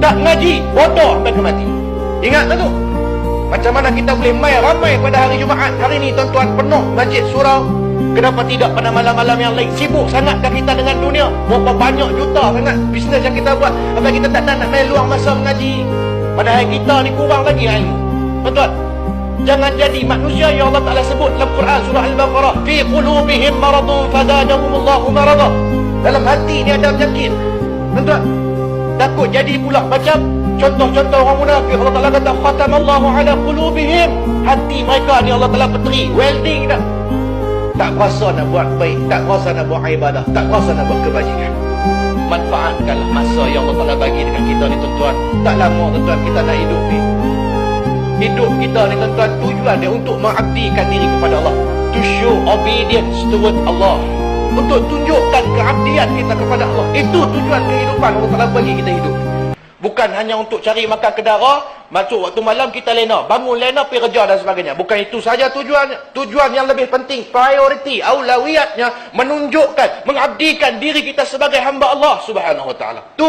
Tak ngaji, bodoh sampai ke mati. Ingat tu. Macam mana kita boleh mai ramai pada hari Jumaat hari ni tuan-tuan, penuh masjid surau. Kenapa tidak pada malam-malam yang lain? Sibuk sangat dah kita dengan dunia. Berapa banyak juta sangat bisnes yang kita buat, sampai kita tak nak luang masa mengaji. Padahal kita ni kurang lagi ilmu. Tuan-tuan, jangan jadi manusia yang Allah Ta'ala sebut dalam Quran surah Al-Baqarah, fi qulubihim maradun fazadahumullahu marada. Dalam hati ni ada penyakit. Tuan-tuan, takut jadi pula macam contoh-contoh orang munafik. Allah Ta'ala kata khatamallahu ala qulubihim. Hati mereka ni Allah Ta'ala peteri, welding dah. Tak rasa nak buat baik, tak rasa nak buat ibadah, tak rasa nak buat kebajikan. Manfaatkanlah masa yang Allah Ta'ala bagi dekat kita ni tuan-tuan. Tak lama tuan-tuan kita nak hidup ni. Hidup kita ni tuan-tuan, tujuan dia untuk mengabdikan diri kepada Allah. To show obedience toward Allah. Untuk tunjukkan keabdian kita kepada Allah. Itu tujuan kehidupan Allah Ta'ala bagi kita hidup. Bukan hanya untuk cari makan kedara, masuk waktu malam kita lena, bangun lena, pergi kerja dan sebagainya. Bukan itu saja tujuannya. Tujuan yang lebih penting, priority, aulawiyatnya, menunjukkan, mengabdikan diri kita sebagai hamba Allah Subhanahu Wa Ta'ala. Tu